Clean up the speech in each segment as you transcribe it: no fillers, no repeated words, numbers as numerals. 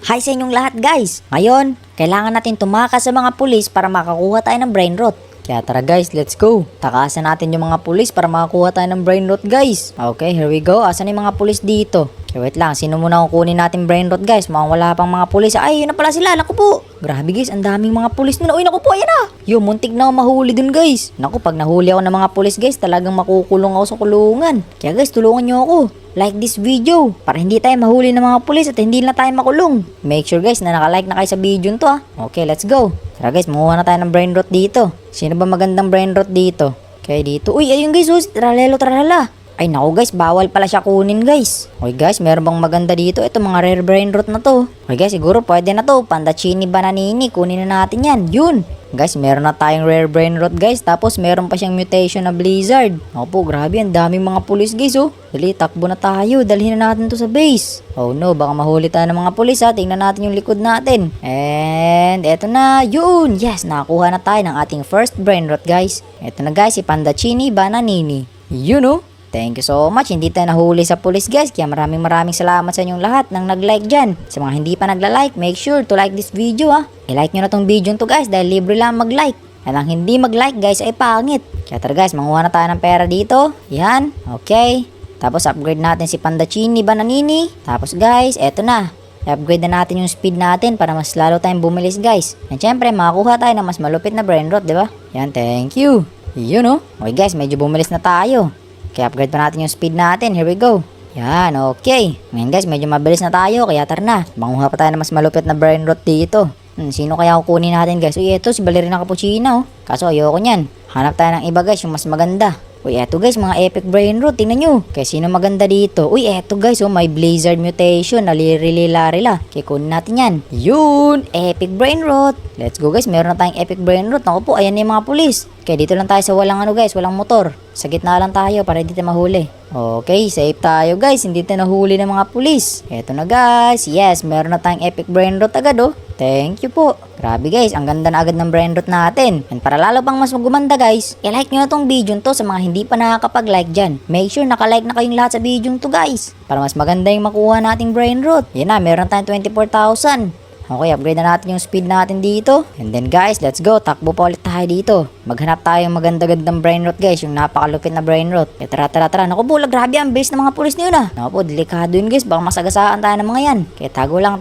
Hi sa inyong lahat guys! Ngayon, kailangan natin tumakas sa mga pulis para makakuha tayo ng brain rot. Kaya tara guys, let's go! Takasan natin yung mga pulis para makakuha tayo ng brain rot guys. Okay, here we go. Asan yung mga pulis dito? Okay, wait lang. Sino muna kukunin natin brain rot guys? Mukhang wala pang mga pulis. Ay, yun na pala sila. Naku po! Grabe guys, ang daming mga pulis na. Uy, naku po, ayan na! Yo, muntik na ako mahuli dun guys. Naku, pag nahuli ako ng mga pulis guys, talagang makukulong ako sa kulungan. Kaya guys, tulungan nyo ako. Like this video para hindi tayo mahuli ng mga pulis at hindi na tayo makulong. Make sure guys na naka-like na kayo sa video nito ah. Okay, let's go. Tara guys, makuha na tayo ng brain rot dito. Sino ba magandang brain rot dito? Okay, dito. Uy, ayun guys, oh, tralelo tralala. Ay naku guys, bawal pala siya kunin guys. Okay guys, meron bang maganda dito? Ito mga rare brain rot na to. Okay guys, siguro pwede na to. Pandachini bananini, kunin na natin yan. Yun. Guys, meron na tayong rare brain rot guys. Tapos meron pa siyang mutation na blizzard. Ako po, grabe, ang daming mga pulis guys oh. Dali, takbo na tayo. Dalhin na natin to sa base. Oh no, baka mahuli tayo ng mga pulis ha. Tingnan natin yung likod natin. And eto na, yun. Yes, nakakuha na tayo ng ating first brain rot guys. Eto na guys, si Pandachini bananini. Yun oh. Thank you so much. Hindi tayo nahuli sa pulis guys. Kaya maraming salamat sa inyong lahat ng nag-like dyan. Sa mga hindi pa nagla-like, make sure to like this video ha. I-like nyo na tong video to guys dahil libre lang mag-like. At ang hindi mag-like guys ay pangit. Kaya tara guys, manguha na tayo ng pera dito. Yan. Okay. Tapos upgrade natin si Pandachini bananini. Tapos guys, eto na. I-upgrade na natin yung speed natin para mas lalo tayong bumilis guys. And syempre, makakuha tayo ng mas malupit na brain rot, di ba? Yan, thank you. Yun oh. Okay guys, medyo bumilis na tayo. Kaya upgrade pa natin yung speed natin. Here we go. Yan, okay. Ngayon guys, medyo mabilis na tayo. Kaya tara na. Manguha pa tayo ng mas malupit na brain rot dito. Sino kaya kukunin natin guys? Uy, eto si Ballerina Cappuccino. Kaso ayoko nyan. Hanap tayo ng iba guys, yung mas maganda. Uy, eto guys, mga epic brain rot. Tingnan nyo. Kaya sino maganda dito? Uy, eto guys, oh, may blizzard mutation. Nalirilarila. Kaya kunin natin yan. Yun, epic brain rot. Let's go guys, meron na tayong epic brain rot. Naku po, ayan na yung mga pulis. Kaya dito lang tayo sa walang ano guys, walang motor. Sa gitna lang tayo para hindi tayo mahuli. Okay, safe tayo guys. Hindi tayo nahuli ng mga pulis. Eto na guys. Yes, meron na tayong epic brain rot agad oh. Thank you po. Grabe guys, ang ganda na agad ng brain rot natin. And para lalo pang mas magumanda guys, i-like nyo na tong video to sa mga hindi pa nakakapag-like dyan. Make sure naka-like na kayong lahat sa video to guys. Para mas maganda yung makuha nating brain rot. Yan na, meron tayong 24,000. Okay, upgrade na natin yung speed natin dito. And then guys, let's go. Takbo pa ulit tayo dito. Maghanap tayo ng maganda-gandang brain rot guys. Yung napakalupit na brain rot. E tara. Naku bula, grabe ang base ng mga pulis niyo na. Naku po, delikado yun guys. Baka masagasaan tayo ng mga yan. Kaya tago lang.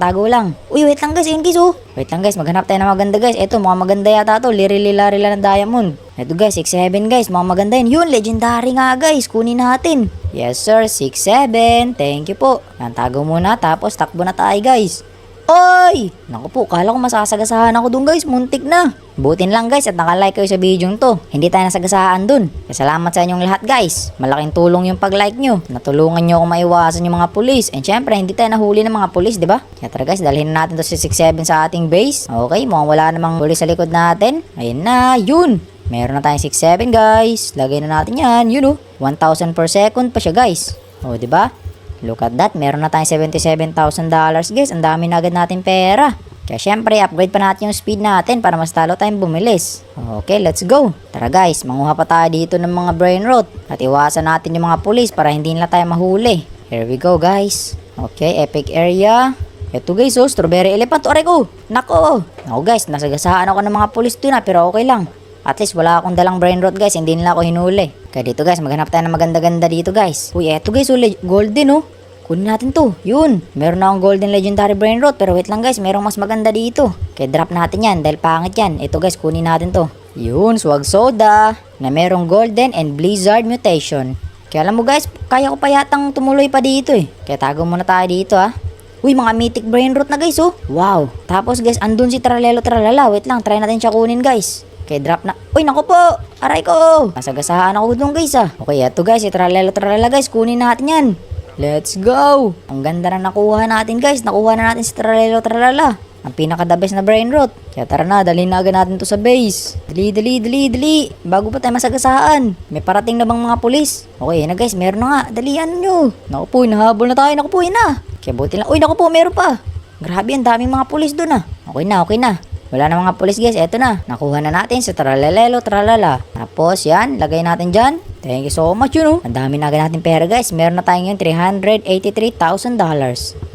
Uy, wait lang guys. Ayun guys oh. Wait lang guys, maghanap tayo ng maganda guys. Eto, mga maganda yata to. Lirilarila ng diamond. Eto guys, 6-7 guys. Mga maganda yun. Yun, legendary nga guys. Kunin natin. Yes sir, 6-7. Thank you po. Yan, tago muna. Tapos takbo na tayo guys. Oy! Naku po, kala ko masasagasahan ako dun guys, muntik na. Butin lang guys at nakalike kayo sa video to. Hindi tayo nasagasaan dun. Salamat sa inyong lahat guys. Malaking tulong yung pag-like nyo. Natulungan nyo akong maiwasan yung mga pulis. And syempre, hindi tayo nahuli ng mga pulis, di ba? Kaya tara guys, dalhin natin to si 6-7 sa ating base. Okay, mukhang wala namang pulis sa likod natin. Ayun na, yun. Meron na tayong 6-7 guys. Lagay na natin yan, yun oh. 1,000 per second pa siya guys. O, di ba? Look at that, meron na tayong $77,000 guys. Ang dami na agad natin pera. Kaya syempre, upgrade pa natin yung speed natin para mas talo tayong bumilis. Okay, let's go. Tara guys, manguha pa tayo dito ng mga brain rot. At iwasan natin yung mga pulis para hindi nila tayo mahuli. Here we go guys. Okay, epic area. Eto guys, oh, strawberry elephant. Aray ko, nako. Nako guys, nasagasaan ako ng mga pulis doon pero okay lang. At least wala akong dalang brain rot guys, hindi nila ako hinuli. Kaya dito guys, maghanap tayo ng maganda-ganda dito guys. Uy, eto guys, oh, golden oh. Kunin natin to. Yun, meron na akong golden legendary brain rot. Pero wait lang guys, merong mas maganda dito. Kaya drop natin yan dahil pangit yan. Ito guys, kunin natin to. Yun, swag soda. Na merong golden and blizzard mutation. Kaya alam mo guys, kaya ko pa yatang tumuloy pa dito eh. Kaya tago muna tayo dito ah. Uy, mga mythic brain rot na guys oh. Wow. Tapos guys, andun si Tralelo Tralala. Wait lang, try natin siya kunin guys. Okay, drop na. Uy, naku po! Aray ko! Masagasaan ako dun guys ah. Okay, eto guys, si Tralelo Tralala guys. Kunin natin yan. Let's go! Ang ganda na nakuha natin guys. Nakuha na natin si Tralelo Tralala. Ang pinaka-the best na brain rot. Kaya tara na, dalhin na agad natin to sa base. Dali. Bago pa tayo masagasaan. May parating na bang mga pulis? Okay, na guys, meron na nga. Dalian nyo. Naku po, nahabol na tayo. Naku po, na. Kaya buti lang. Uy, naku po, meron pa. Grabe, ang daming mga pulis dun ah. Okay na. Wala na mga pulis guys, eto na. Nakuha na natin sa Tralalelo Tralala. Tapos yan, lagay natin dyan. Thank you so much yun oh. Ang dami na agad natin pera guys. Meron na tayong yung $383,000.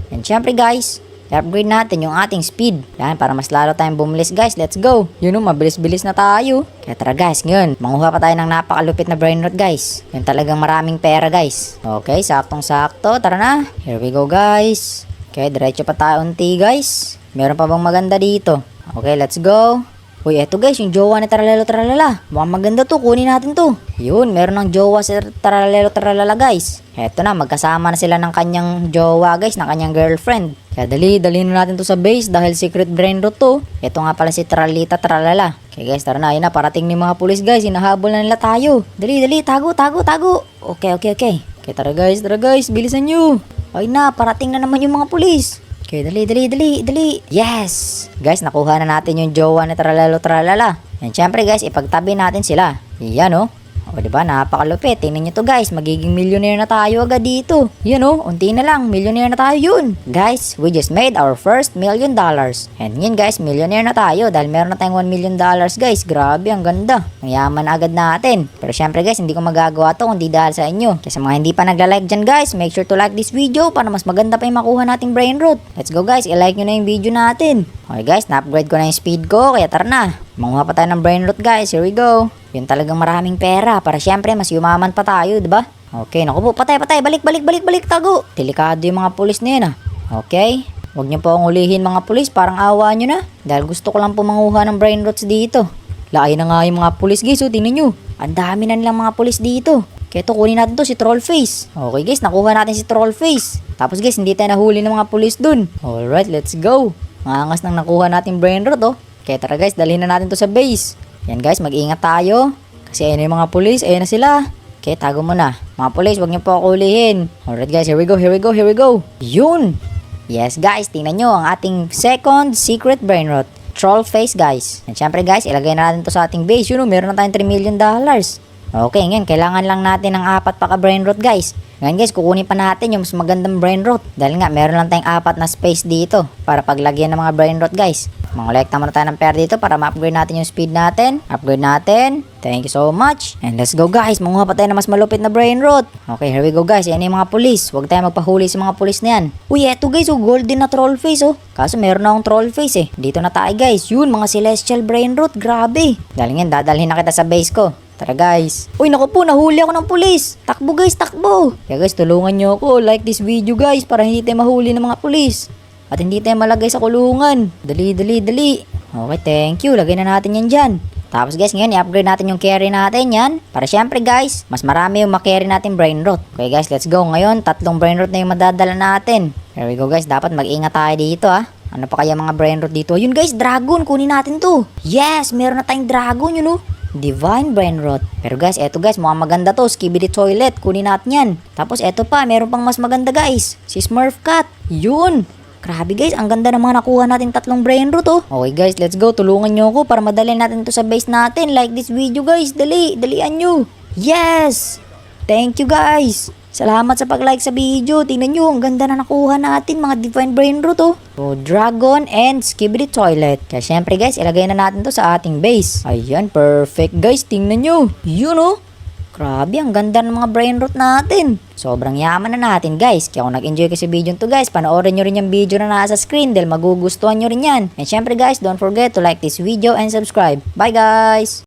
And syempre guys, i-upgrade natin yung ating speed. Yan, para mas lalo tayong bumilis guys. Let's go. Yun o, mabilis-bilis na tayo. Kaya tara guys, ngayon, manguha pa tayo ng napakalupit na brain rot guys. Yung talagang maraming pera guys. Okay, saktong-sakto. Tara na. Here we go guys. Okay, diretso pa tayo unti guys. Meron pa bang maganda dito? Okay, let's go. Uy, eto guys, yung jowa ni Tralelo Tralala. Mukhang maganda to, kunin natin to. Yun, meron ng jowa si Tralelo Tralala guys. Eto na, magkasama na sila ng kanyang jowa guys, ng kanyang girlfriend. Kaya dali na natin to sa base dahil secret brain rot to. Eto nga pala si Tralita Tralala. Okay guys, tara na, ayun na, parating ni mga pulis guys, hinahabol na nila tayo. Dali, tago. Okay. Okay, tara guys, bilisan nyo. Ayun na, parating na naman yung mga pulis. Okay, dali. Yes! Guys, nakuha na natin yung jowa ni Tralalo Tralala. And syempre guys, ipagtabi natin sila. Yan oh. O diba, napakalupit. Tingnan nyo to guys, magiging millionaire na tayo agad dito. Yun oh, unti na lang, millionaire na tayo yun. Guys, we just made our first $1 million. And yun guys, millionaire na tayo dahil meron na tayong $1 million guys. Grabe, ang ganda. Ang yaman na agad natin. Pero syempre guys, hindi ko magagawa to kundi dahil sa inyo. Kaya sa mga hindi pa nagla-like dyan guys, make sure to like this video para mas maganda pa yung makuha nating brain rot. Let's go guys, i-like nyo na yung video natin. Okay guys, na-upgrade ko na yung speed ko, kaya tara na. Manguha pa tayo ng brain rot guys, here we go. Yun talagang maraming pera para syempre mas yumaman pa tayo, diba? Okay, naku po, patay, balik, tago. Delikado yung mga pulis na yun ah. Okay, huwag niyo po akong ulihin mga pulis, parang awa nyo na. Dahil gusto ko lang po manguha ng brain rots dito. Laay na nga yung mga pulis guys, tingnan nyo. Ang dami na nilang mga pulis dito. Kaya ito, kunin natin to si Trollface. Okay guys, nakuha natin si Trollface. Tapos guys, hindi tayo nahuli ng mga pulis dun. Alright, let's go. Mangas nang nakuha natin brain rot oh. Kaya tara guys, dalhin na natin to sa base. Yan guys, mag-ingat tayo. Kasi ayun yung mga pulis, ayun na sila. Okay, tago mo na. Mga pulis, wag niyo po ako ulihin. Alright guys, here we go. Yun! Yes guys, tingnan nyo ang ating second secret brain rot. Trollface guys. And syempre guys, ilagay na natin to sa ating base. Yun, meron na tayong $3 million. Okay, ngayon, kailangan lang natin ng 4 pa ka brain rot guys. Ngayon guys, kukunin pa natin yung mas magandang brain rot. Dahil nga, meron lang tayong 4 na space dito para paglagyan ng mga brain rot guys. Mangolekta muna tayo ng pera dito para ma-upgrade natin yung speed natin. Upgrade natin. Thank you so much. And let's go guys, manguha pa tayo na mas malupit na brain rot. Okay, here we go guys. Yan yung mga pulis. Huwag tayo magpahuli sa mga pulis na yan. Uy, eto guys, golden na troll face oh. Kaso meron na akong troll face eh. Dito na tayo guys. Yun, mga celestial brain rot. Grabe. Dahil nga, dadalhin na kita sa base ko. Tara guys. Uy, naku po, nahuli ako ng pulis. Takbo guys, takbo. Kaya guys, tulungan nyo ako. Like this video guys para hindi tayo mahuli ng mga pulis. At hindi tayo malagay sa kulungan. Dali. Okay, thank you. Lagay na natin yan dyan. Tapos guys, ngayon i-upgrade natin yung carry natin yan. Para syempre guys, mas marami yung makarry natin brain rot. Okay guys, let's go. Ngayon, 3 brain rot na yung madadala natin. Here we go guys, dapat mag-ingat tayo dito ah. Ano pa kaya mga brain rot dito? Yun guys, dragon. Kunin natin to. Yes, meron na tayong dragon yun oh. Divine brain rot. Pero guys, eto guys, mukhang maganda to. Skibidi toilet. Kunin natin yan. Tapos eto pa, meron pang mas maganda guys. Si Smurf Cat. Yun. Grabe guys, ang ganda ng mga nakuha natin 3 brain rot oh. Okay guys, let's go. Tulungan nyo ako para madalhin natin to sa base natin. Like this video guys. Dalian nyo. Yes! Thank you guys. Salamat sa pag-like sa video. Tingnan nyo, ang ganda na nakuha natin mga divine brain rot oh. So, dragon and skibidi toilet. Kaya syempre guys, ilagay na natin to sa ating base. Ayan, perfect guys. Tingnan nyo. Yun oh. Grabe, ang ganda ng mga brain rot natin. Sobrang yaman na natin guys. Kaya kung nag-enjoy kayo sa video to guys, panoorin nyo rin yung video na nasa screen dahil magugustuhan nyo rin yan. And syempre guys, don't forget to like this video and subscribe. Bye guys!